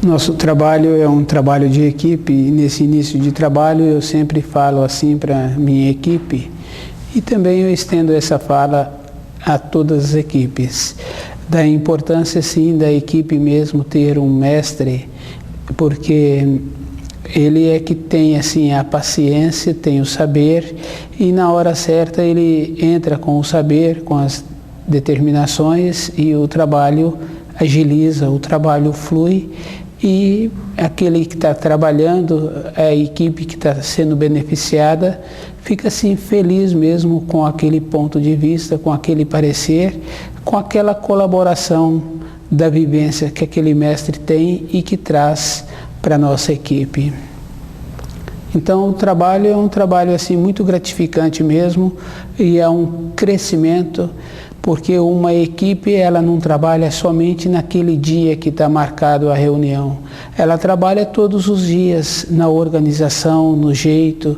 Nosso trabalho é um trabalho de equipe e nesse início de trabalho eu sempre falo assim para minha equipe e também eu estendo essa fala a todas as equipes, da importância sim da equipe mesmo ter um mestre, porque ele é que tem assim a paciência, tem o saber e na hora certa ele entra com o saber, com as determinações e o trabalho agiliza, o trabalho flui e aquele que está trabalhando, a equipe que está sendo beneficiada, fica assim feliz mesmo com aquele ponto de vista, com aquele parecer, com aquela colaboração da vivência que aquele mestre tem e que traz para a nossa equipe. Então o trabalho é um trabalho assim muito gratificante mesmo e é um crescimento, porque uma equipe ela não trabalha somente naquele dia que está marcado a reunião, ela trabalha todos os dias na organização, no jeito,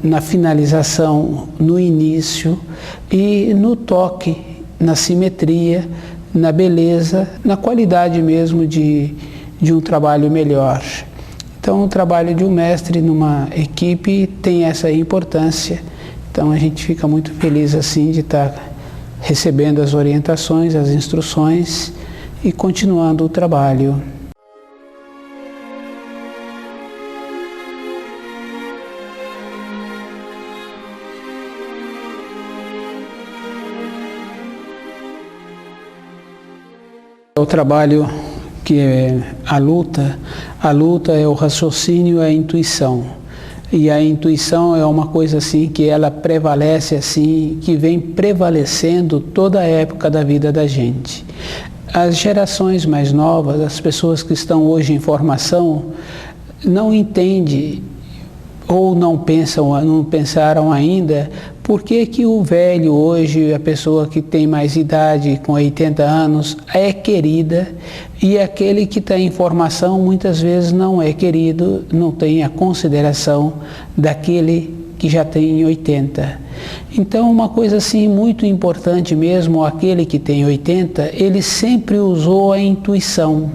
na finalização, no início e no toque, na simetria, na beleza, na qualidade mesmo de um trabalho melhor. Então o trabalho de um mestre numa equipe tem essa importância, então a gente fica muito feliz assim de estar recebendo as orientações, as instruções e continuando o trabalho. O trabalho que é a luta é o raciocínio, é a intuição. E a intuição é uma coisa assim que ela prevalece assim, que vem prevalecendo toda a época da vida da gente. As gerações mais novas, as pessoas que estão hoje em formação, não entendem ou não pensaram ainda por que o velho hoje, a pessoa que tem mais idade, com 80 anos, é querida e aquele que está em formação muitas vezes não é querido, não tem a consideração daquele que já tem 80. Então uma coisa assim muito importante mesmo, aquele que tem 80, ele sempre usou a intuição.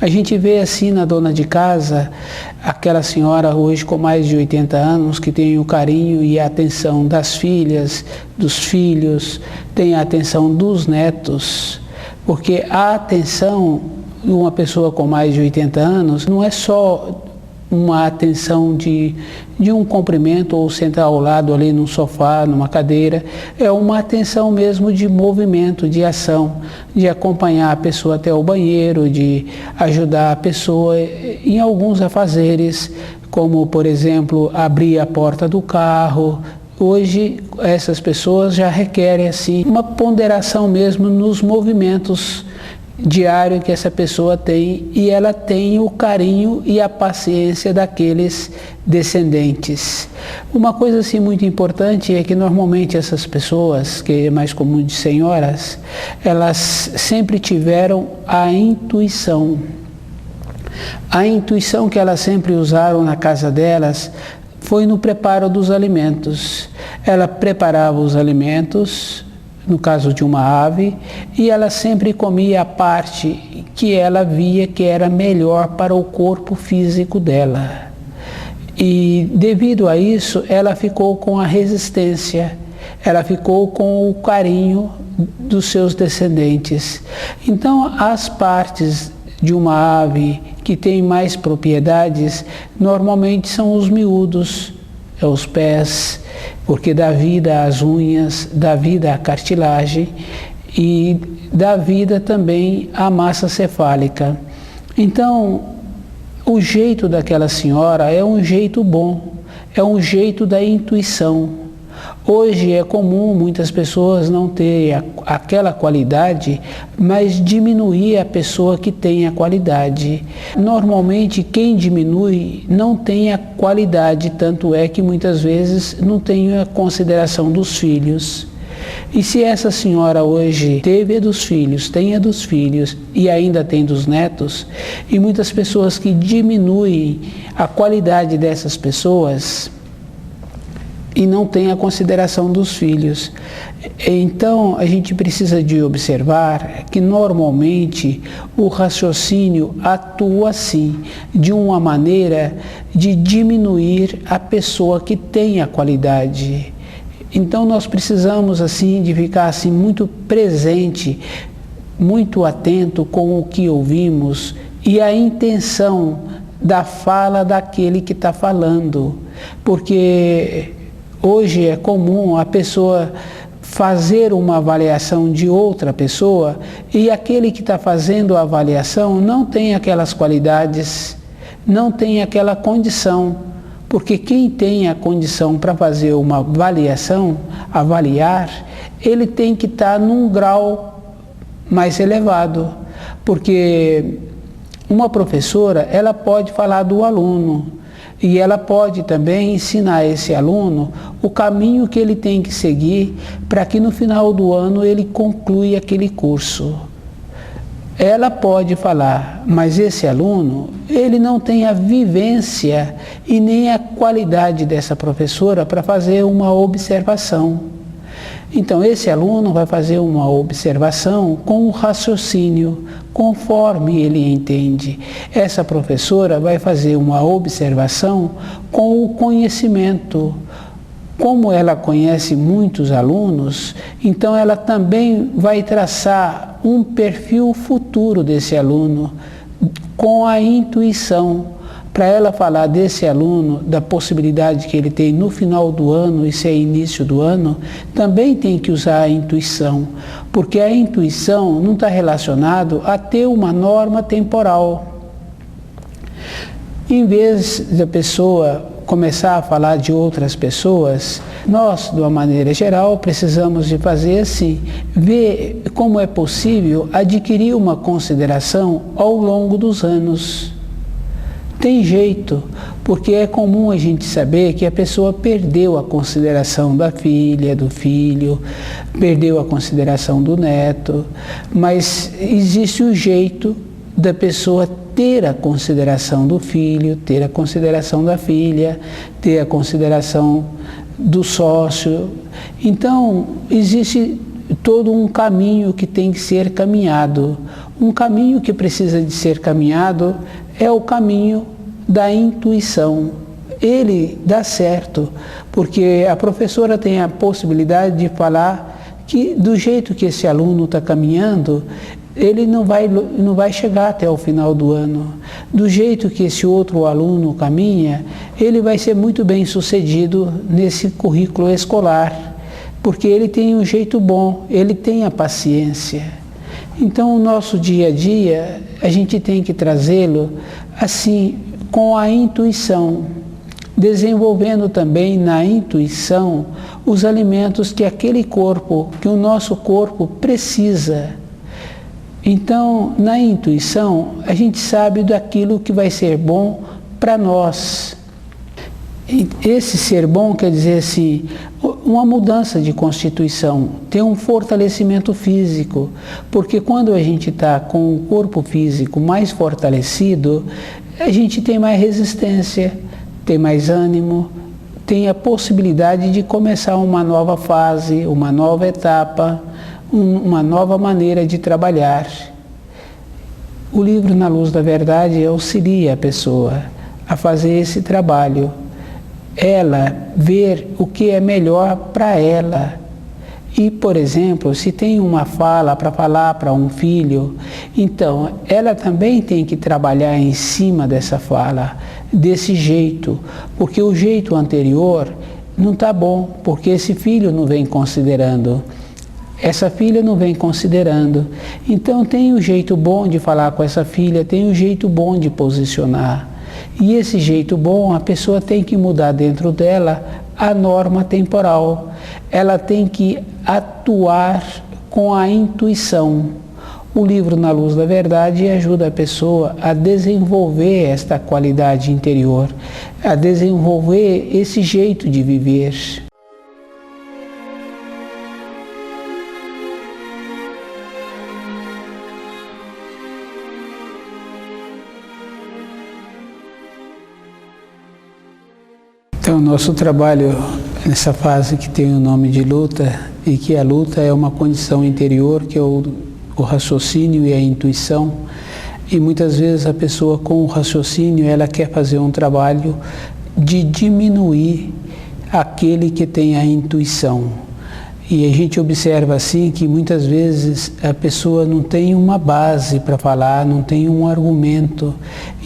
A gente vê assim na dona de casa, aquela senhora hoje com mais de 80 anos, que tem o carinho e a atenção das filhas, dos filhos, tem a atenção dos netos, porque a atenção de uma pessoa com mais de 80 anos não é só uma atenção de um cumprimento ou sentar ao lado ali num sofá, numa cadeira, é uma atenção mesmo de movimento, de ação, de acompanhar a pessoa até o banheiro, de ajudar a pessoa em alguns afazeres, como por exemplo abrir a porta do carro. Hoje essas pessoas já requerem assim uma ponderação mesmo nos movimentos diário que essa pessoa tem e ela tem o carinho e a paciência daqueles descendentes. Uma coisa assim muito importante é que normalmente essas pessoas, que é mais comum de senhoras, elas sempre tiveram a intuição. A intuição que elas sempre usaram na casa delas foi no preparo dos alimentos. Ela preparava os alimentos, no caso de uma ave, e ela sempre comia a parte que ela via que era melhor para o corpo físico dela. E devido a isso, ela ficou com a resistência, ela ficou com o carinho dos seus descendentes. Então, as partes de uma ave que tem mais propriedades, normalmente são os miúdos, os pés, porque dá vida às unhas, dá vida à cartilagem e dá vida também à massa cefálica. Então, o jeito daquela senhora é um jeito bom, é um jeito da intuição. Hoje é comum muitas pessoas não terem aquela qualidade, mas diminuir a pessoa que tem a qualidade. Normalmente quem diminui não tem a qualidade, tanto é que muitas vezes não tem a consideração dos filhos. E se essa senhora hoje teve a dos filhos, tem a dos filhos e ainda tem dos netos, e muitas pessoas que diminuem a qualidade dessas pessoas, e não tem a consideração dos filhos. Então, a gente precisa de observar que normalmente o raciocínio atua assim, de uma maneira de diminuir a pessoa que tem a qualidade. Então, nós precisamos assim de ficar assim muito presente, muito atento com o que ouvimos e a intenção da fala daquele que está falando, porque hoje é comum a pessoa fazer uma avaliação de outra pessoa e aquele que está fazendo a avaliação não tem aquelas qualidades, não tem aquela condição, porque quem tem a condição para fazer uma avaliação, avaliar, ele tem que estar num grau mais elevado, porque uma professora, ela pode falar do aluno e ela pode também ensinar esse aluno o caminho que ele tem que seguir para que no final do ano ele conclua aquele curso. Ela pode falar, mas esse aluno, ele não tem a vivência e nem a qualidade dessa professora para fazer uma observação. Então, esse aluno vai fazer uma observação com o raciocínio, conforme ele entende. Essa professora vai fazer uma observação com o conhecimento. Como ela conhece muitos alunos, então ela também vai traçar um perfil futuro desse aluno, com a intuição. Para ela falar desse aluno, da possibilidade que ele tem no final do ano, e se é início do ano, também tem que usar a intuição, porque a intuição não está relacionado a ter uma norma temporal. Em vez da pessoa começar a falar de outras pessoas, nós, de uma maneira geral, precisamos de fazer assim, ver como é possível adquirir uma consideração ao longo dos anos. Tem jeito, porque é comum a gente saber que a pessoa perdeu a consideração da filha, do filho, perdeu a consideração do neto, mas existe o jeito da pessoa ter a consideração do filho, ter a consideração da filha, ter a consideração do sócio. Então, existe todo um caminho que tem que ser caminhado. Um caminho que precisa de ser caminhado é o caminho da intuição. Ele dá certo, porque a professora tem a possibilidade de falar que do jeito que esse aluno está caminhando, ele não vai chegar até o final do ano. Do jeito que esse outro aluno caminha, ele vai ser muito bem sucedido nesse currículo escolar, porque ele tem um jeito bom, ele tem a paciência. Então, o nosso dia a dia, a gente tem que trazê-lo assim, com a intuição, desenvolvendo também na intuição os alimentos que aquele corpo, que o nosso corpo precisa. Então, na intuição, a gente sabe daquilo que vai ser bom para nós. Esse ser bom quer dizer assim, uma mudança de constituição, ter um fortalecimento físico, porque quando a gente está com o corpo físico mais fortalecido, a gente tem mais resistência, tem mais ânimo, tem a possibilidade de começar uma nova fase, uma nova etapa, uma nova maneira de trabalhar. O livro Na Luz da Verdade auxilia a pessoa a fazer esse trabalho. Ela ver o que é melhor para ela. E, por exemplo, se tem uma fala para falar para um filho, então ela também tem que trabalhar em cima dessa fala, desse jeito, porque o jeito anterior não está bom, porque esse filho não vem considerando, essa filha não vem considerando. Então tem um jeito bom de falar com essa filha, tem um jeito bom de posicionar. E esse jeito bom, a pessoa tem que mudar dentro dela a norma temporal. Ela tem que atuar com a intuição. O livro Na Luz da Verdade ajuda a pessoa a desenvolver esta qualidade interior, a desenvolver esse jeito de viver. Então, nosso trabalho nessa fase que tem o nome de luta, e que a luta é uma condição interior, que é o raciocínio e a intuição, e muitas vezes a pessoa com o raciocínio, ela quer fazer um trabalho de diminuir aquele que tem a intuição. E a gente observa assim que muitas vezes a pessoa não tem uma base para falar, não tem um argumento.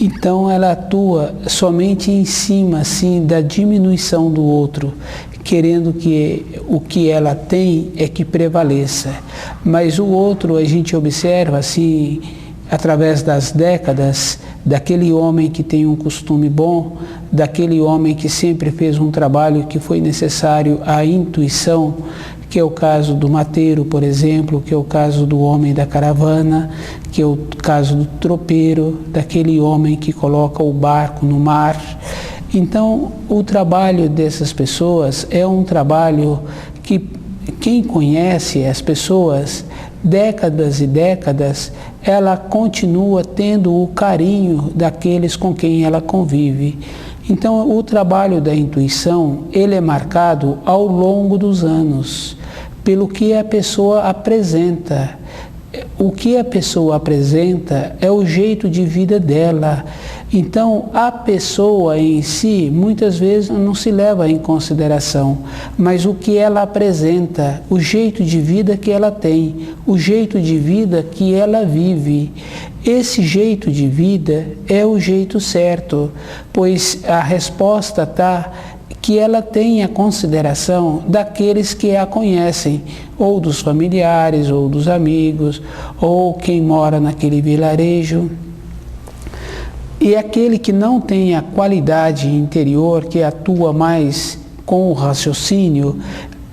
Então ela atua somente em cima assim da diminuição do outro, querendo que o que ela tem é que prevaleça. Mas o outro a gente observa assim, através das décadas, daquele homem que tem um costume bom, daquele homem que sempre fez um trabalho que foi necessário à intuição, que é o caso do mateiro, por exemplo, que é o caso do homem da caravana, que é o caso do tropeiro, daquele homem que coloca o barco no mar. Então, o trabalho dessas pessoas é um trabalho que quem conhece as pessoas, décadas e décadas, ela continua tendo o carinho daqueles com quem ela convive. Então, o trabalho da intuição, ele é marcado ao longo dos anos, pelo que a pessoa apresenta. O que a pessoa apresenta é o jeito de vida dela. Então, a pessoa em si, muitas vezes, não se leva em consideração, mas o que ela apresenta, o jeito de vida que ela tem, o jeito de vida que ela vive. Esse jeito de vida é o jeito certo, pois a resposta está que ela tenha consideração daqueles que a conhecem, ou dos familiares, ou dos amigos, ou quem mora naquele vilarejo. E aquele que não tem a qualidade interior, que atua mais com o raciocínio,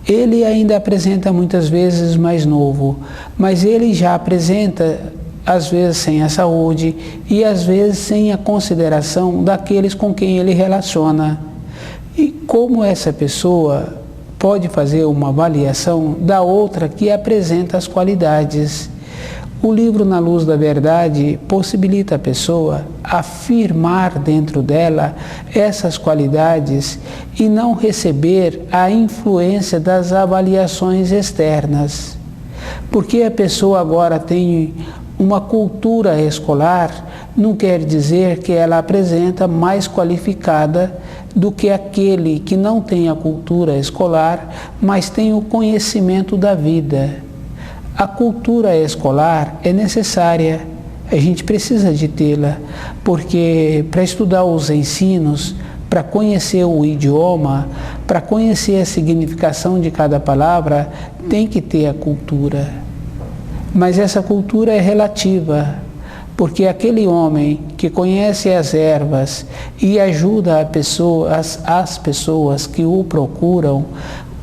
ele ainda apresenta muitas vezes mais novo, mas ele já apresenta às vezes sem a saúde e às vezes sem a consideração daqueles com quem ele relaciona. E como essa pessoa pode fazer uma avaliação da outra que apresenta as qualidades? O livro Na Luz da Verdade possibilita a pessoa afirmar dentro dela essas qualidades e não receber a influência das avaliações externas. Porque a pessoa agora tem uma cultura escolar, não quer dizer que ela apresenta mais qualificada do que aquele que não tem a cultura escolar, mas tem o conhecimento da vida. A cultura escolar é necessária, a gente precisa de tê-la, porque para estudar os ensinos, para conhecer o idioma, para conhecer a significação de cada palavra, tem que ter a cultura. Mas essa cultura é relativa, porque aquele homem que conhece as ervas e ajuda as pessoas que o procuram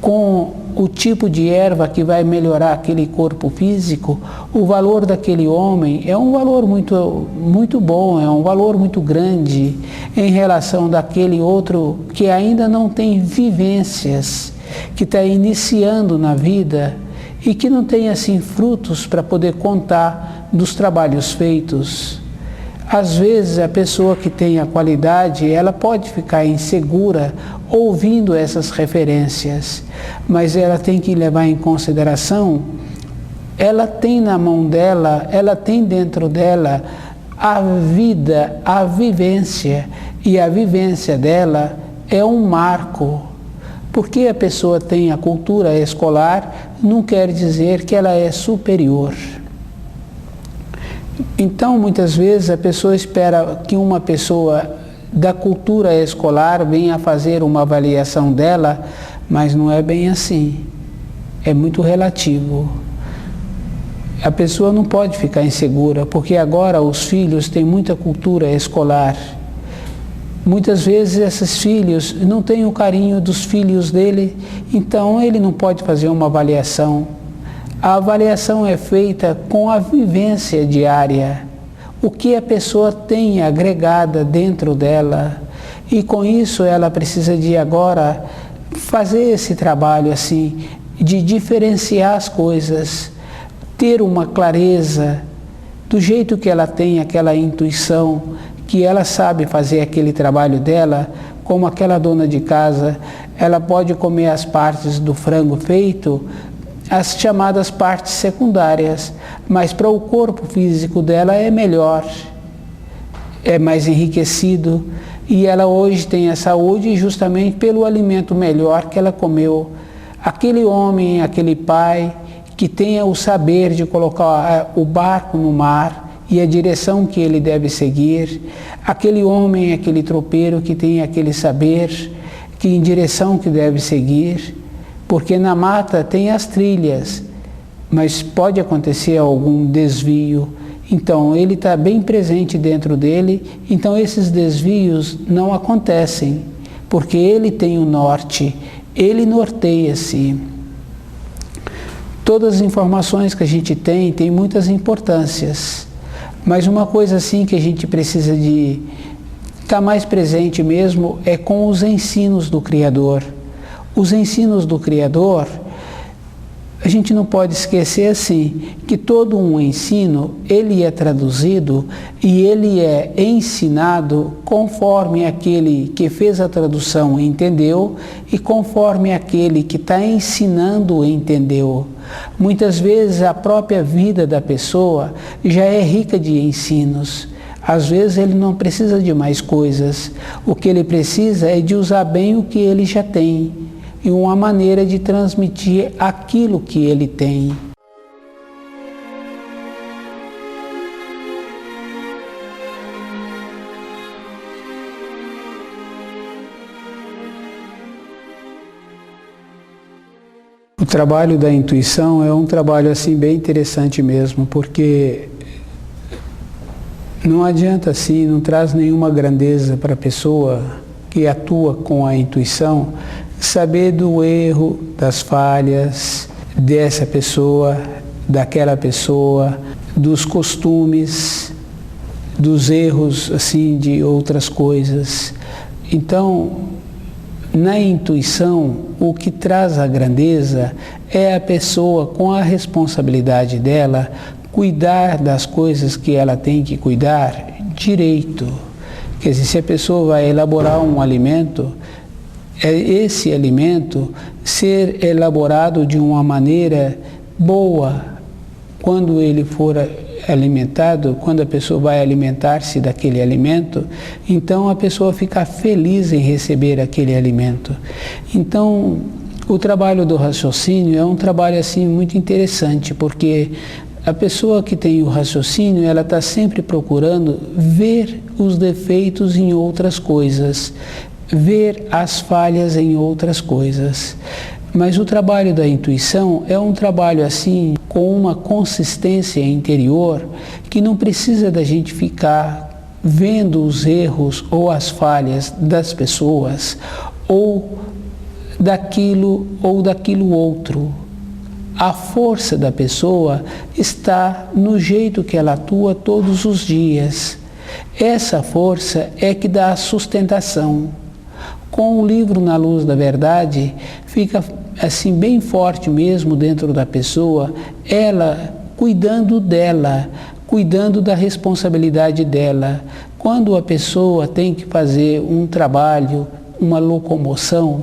com o tipo de erva que vai melhorar aquele corpo físico, o valor daquele homem é um valor muito bom, é um valor muito grande em relação daquele outro que ainda não tem vivências, que está iniciando na vida e que não tem assim frutos para poder contar dos trabalhos feitos. Às vezes a pessoa que tem a qualidade, ela pode ficar insegura ouvindo essas referências, mas ela tem que levar em consideração, ela tem na mão dela, ela tem dentro dela a vida, a vivência, e a vivência dela é um marco. Porque a pessoa tem a cultura escolar, não quer dizer que ela é superior. Então, muitas vezes, a pessoa espera que uma pessoa da cultura escolar venha fazer uma avaliação dela, mas não é bem assim. É muito relativo. A pessoa não pode ficar insegura, porque agora os filhos têm muita cultura escolar. Muitas vezes esses filhos não têm o carinho dos filhos dele, então ele não pode fazer uma avaliação. A avaliação é feita com a vivência diária, o que a pessoa tem agregada dentro dela, e com isso ela precisa de agora fazer esse trabalho assim, de diferenciar as coisas, ter uma clareza do jeito que ela tem aquela intuição, que ela sabe fazer aquele trabalho dela, como aquela dona de casa, ela pode comer as partes do frango feito, as chamadas partes secundárias, mas para o corpo físico dela é melhor, é mais enriquecido, e ela hoje tem a saúde justamente pelo alimento melhor que ela comeu. Aquele homem, aquele pai que tenha o saber de colocar o barco no mar e a direção que ele deve seguir, aquele homem, aquele tropeiro que tem aquele saber que em direção que deve seguir, porque na mata tem as trilhas, mas pode acontecer algum desvio. Então ele está bem presente dentro dele, então esses desvios não acontecem, porque ele tem o norte, ele norteia-se. Todas as informações que a gente tem muitas importâncias, mas uma coisa assim que a gente precisa de estar mais presente mesmo é com os ensinos do Criador. Os ensinos do Criador, a gente não pode esquecer assim, que todo um ensino, ele é traduzido e ele é ensinado conforme aquele que fez a tradução entendeu e conforme aquele que está ensinando entendeu. Muitas vezes a própria vida da pessoa já é rica de ensinos. Às vezes ele não precisa de mais coisas. O que ele precisa é de usar bem o que ele já tem e uma maneira de transmitir aquilo que ele tem. O trabalho da intuição é um trabalho assim bem interessante mesmo, porque não adianta assim, não traz nenhuma grandeza para a pessoa que atua com a intuição, saber do erro, das falhas dessa pessoa, daquela pessoa, dos costumes, dos erros assim de outras coisas. Então, na intuição, o que traz a grandeza é a pessoa com a responsabilidade dela cuidar das coisas que ela tem que cuidar direito. Quer dizer, se a pessoa vai elaborar um alimento, esse alimento ser elaborado de uma maneira boa. Quando ele for alimentado, quando a pessoa vai alimentar-se daquele alimento, então a pessoa fica feliz em receber aquele alimento. Então, o trabalho do raciocínio é um trabalho assim muito interessante, porque a pessoa que tem o raciocínio, ela está sempre procurando ver os defeitos em outras coisas, ver as falhas em outras coisas. Mas o trabalho da intuição é um trabalho assim, com uma consistência interior, que não precisa da gente ficar vendo os erros ou as falhas das pessoas, ou daquilo outro. A força da pessoa está no jeito que ela atua todos os dias. Essa força é que dá a sustentação. Com o livro Na Luz da Verdade, fica assim bem forte mesmo dentro da pessoa, ela cuidando dela, cuidando da responsabilidade dela. Quando a pessoa tem que fazer um trabalho, uma locomoção,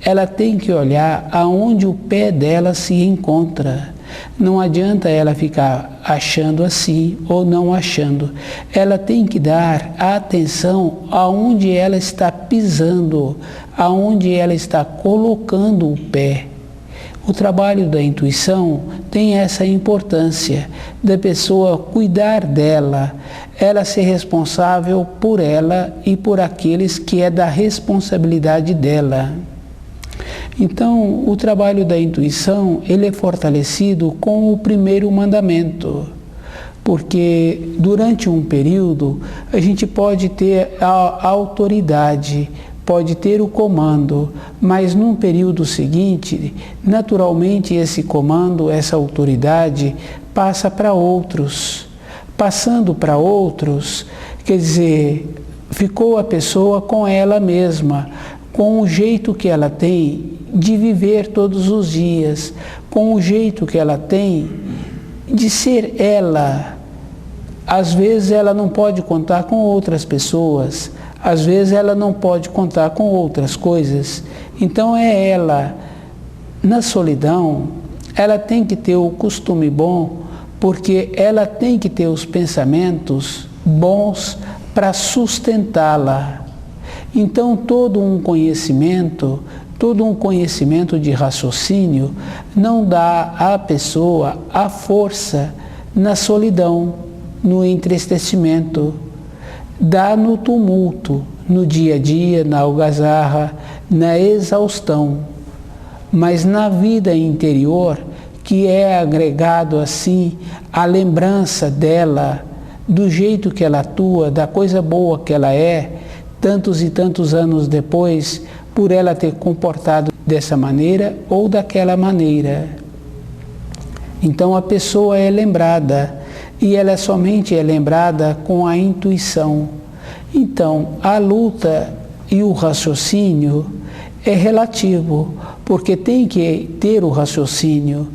ela tem que olhar aonde o pé dela se encontra. Não adianta ela ficar achando assim ou não achando. Ela tem que dar atenção aonde ela está pisando, aonde ela está colocando o pé. O trabalho da intuição tem essa importância da pessoa cuidar dela, ela ser responsável por ela e por aqueles que é da responsabilidade dela. Então, o trabalho da intuição, ele é fortalecido com o primeiro mandamento, porque durante um período a gente pode ter a autoridade, pode ter o comando, mas num período seguinte, naturalmente esse comando, essa autoridade passa para outros. Passando para outros, quer dizer, ficou a pessoa com ela mesma, com o jeito que ela tem de viver todos os dias, com o jeito que ela tem de ser ela. Às vezes ela não pode contar com outras pessoas, Às vezes ela não pode contar com outras coisas. Então ela, na solidão, ela tem que ter o costume bom, porque ela tem que ter os pensamentos bons para sustentá-la. Então todo um conhecimento de raciocínio não dá à pessoa a força na solidão, no entristecimento, dá no tumulto, no dia a dia, na algazarra, na exaustão. Mas na vida interior, que é agregado assim a lembrança dela, do jeito que ela atua, da coisa boa que ela é, tantos e tantos anos depois, por ela ter comportado dessa maneira ou daquela maneira. Então a pessoa é lembrada, e ela somente é lembrada com a intuição. Então a luta e o raciocínio é relativo, porque tem que ter o raciocínio,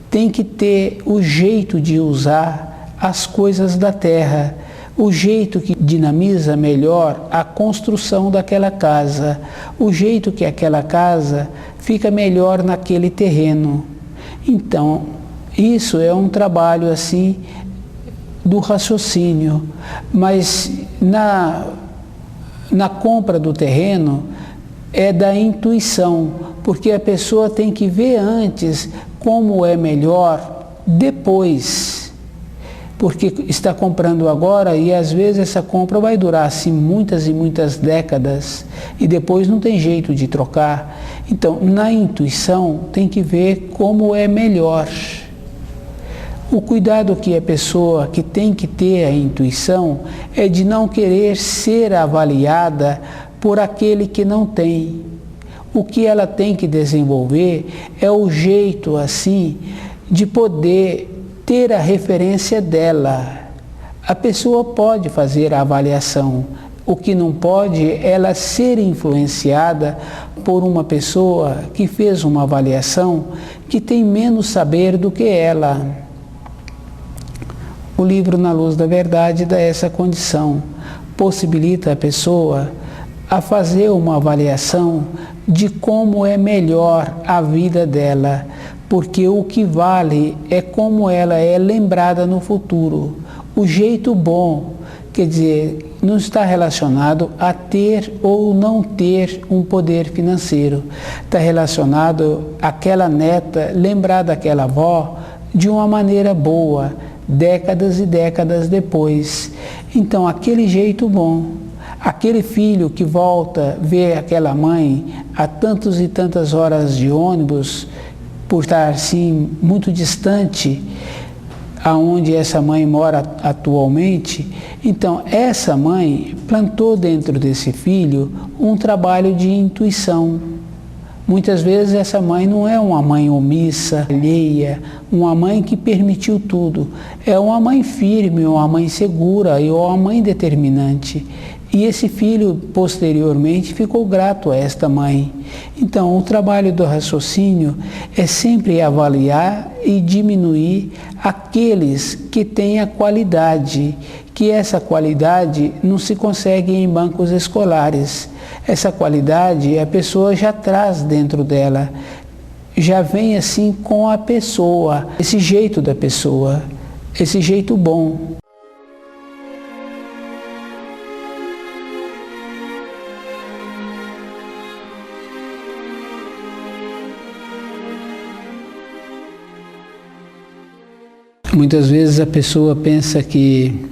tem que ter o jeito de usar as coisas da terra, o jeito que dinamiza melhor a construção daquela casa, o jeito que aquela casa fica melhor naquele terreno. Então, isso é um trabalho assim do raciocínio, mas na compra do terreno é da intuição, porque a pessoa tem que ver antes como é melhor depois. Porque está comprando agora e às vezes essa compra vai durar assim muitas e muitas décadas e depois não tem jeito de trocar. Então, na intuição tem que ver como é melhor. O cuidado que a pessoa que tem que ter a intuição é de não querer ser avaliada por aquele que não tem. O que ela tem que desenvolver é o jeito assim de poder ter a referência dela. A pessoa pode fazer a avaliação. O que não pode é ela ser influenciada por uma pessoa que fez uma avaliação que tem menos saber do que ela. O livro Na Luz da Verdade dá essa condição. Possibilita a pessoa a fazer uma avaliação de como é melhor a vida dela, porque o que vale é como ela é lembrada no futuro. O jeito bom, quer dizer, não está relacionado a ter ou não ter um poder financeiro. Está relacionado àquela neta lembrar daquela avó de uma maneira boa, décadas e décadas depois. Então, aquele jeito bom, aquele filho que volta ver aquela mãe a tantas e tantas horas de ônibus, por estar assim muito distante aonde essa mãe mora atualmente, então essa mãe plantou dentro desse filho um trabalho de intuição. Muitas vezes essa mãe não é uma mãe omissa, alheia, uma mãe que permitiu tudo. É uma mãe firme, uma mãe segura e uma mãe determinante. E esse filho, posteriormente, ficou grato a esta mãe. Então, o trabalho do raciocínio é sempre avaliar e diminuir aqueles que têm a qualidade, que essa qualidade não se consegue em bancos escolares. Essa qualidade a pessoa já traz dentro dela, já vem assim com a pessoa, esse jeito da pessoa, esse jeito bom. Muitas vezes a pessoa pensa que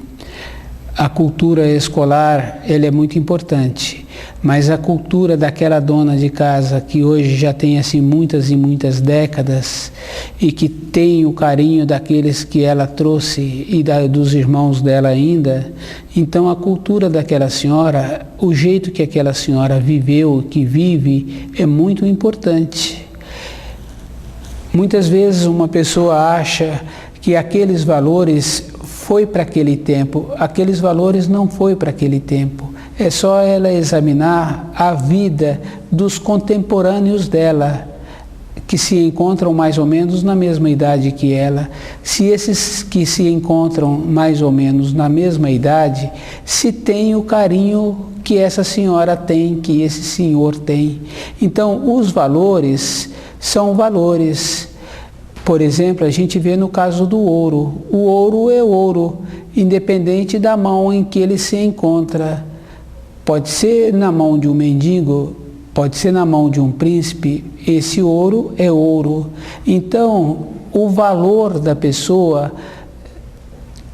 a cultura escolar ela é muito importante, mas a cultura daquela dona de casa que hoje já tem assim muitas e muitas décadas e que tem o carinho daqueles que ela trouxe e dos irmãos dela ainda, então a cultura daquela senhora, o jeito que aquela senhora viveu, que vive, é muito importante. Muitas vezes uma pessoa acha que aqueles valores foi para aquele tempo, aqueles valores não foi para aquele tempo. É só ela examinar a vida dos contemporâneos dela, que se encontram mais ou menos na mesma idade que ela, se esses que se encontram mais ou menos na mesma idade, se tem o carinho que essa senhora tem, que esse senhor tem. Então, os valores são valores. Por exemplo, a gente vê no caso do ouro. O ouro é ouro, independente da mão em que ele se encontra. Pode ser na mão de um mendigo, pode ser na mão de um príncipe, esse ouro é ouro. Então, o valor da pessoa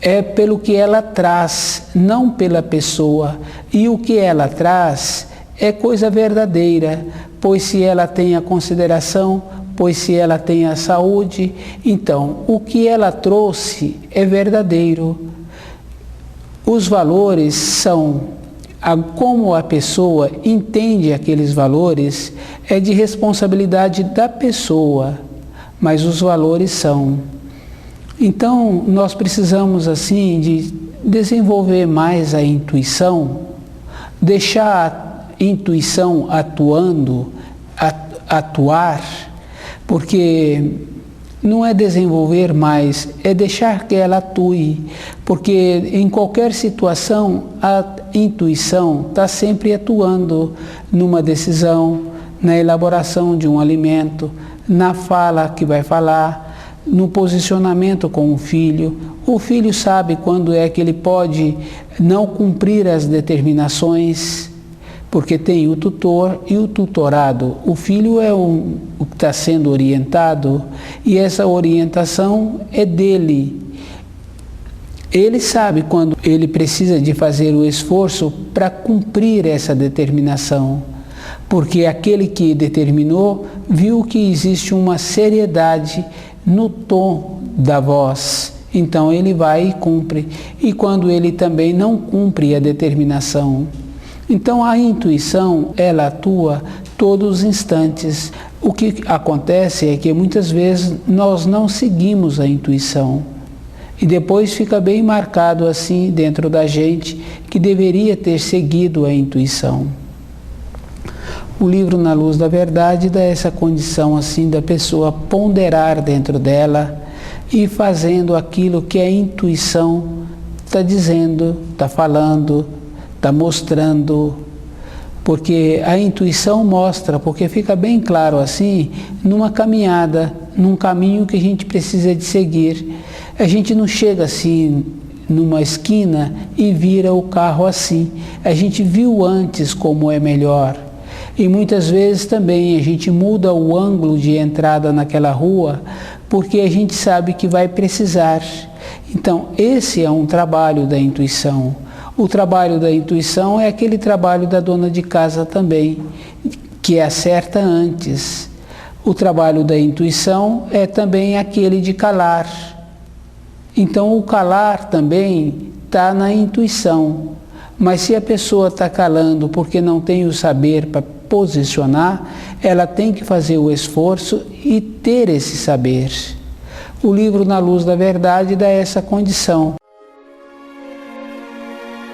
é pelo que ela traz, não pela pessoa. E o que ela traz é coisa verdadeira, pois se ela tem a consideração, pois se ela tem a saúde, então o que ela trouxe é verdadeiro. Os valores são, como a pessoa entende aqueles valores, é de responsabilidade da pessoa, mas os valores são. Então, nós precisamos, assim, de desenvolver mais a intuição, deixar a intuição atuar, porque não é desenvolver mais, é deixar que ela atue, porque em qualquer situação a intuição está sempre atuando numa decisão, na elaboração de um alimento, na fala que vai falar, no posicionamento com o filho. O filho sabe quando é que ele pode não cumprir as determinações, porque tem o tutor e o tutorado. O filho é o que está sendo orientado e essa orientação é dele. Ele sabe quando ele precisa de fazer o esforço para cumprir essa determinação, porque aquele que determinou viu que existe uma seriedade no tom da voz. Então ele vai e cumpre. E quando ele também não cumpre a determinação, então a intuição, ela atua todos os instantes. O que acontece é que muitas vezes nós não seguimos a intuição. E depois fica bem marcado assim dentro da gente que deveria ter seguido a intuição. O livro Na Luz da Verdade dá essa condição assim da pessoa ponderar dentro dela e fazendo aquilo que a intuição está dizendo, está falando, está mostrando, porque a intuição mostra, porque fica bem claro assim, numa caminhada, num caminho que a gente precisa de seguir. A gente não chega assim numa esquina e vira o carro assim. A gente viu antes como é melhor. E muitas vezes também a gente muda o ângulo de entrada naquela rua, porque a gente sabe que vai precisar. Então, esse é um trabalho da intuição. O trabalho da intuição é aquele trabalho da dona de casa também, que acerta antes. O trabalho da intuição é também aquele de calar. Então, o calar também está na intuição. Mas se a pessoa está calando porque não tem o saber para posicionar, ela tem que fazer o esforço e ter esse saber. O livro Na Luz da Verdade dá essa condição.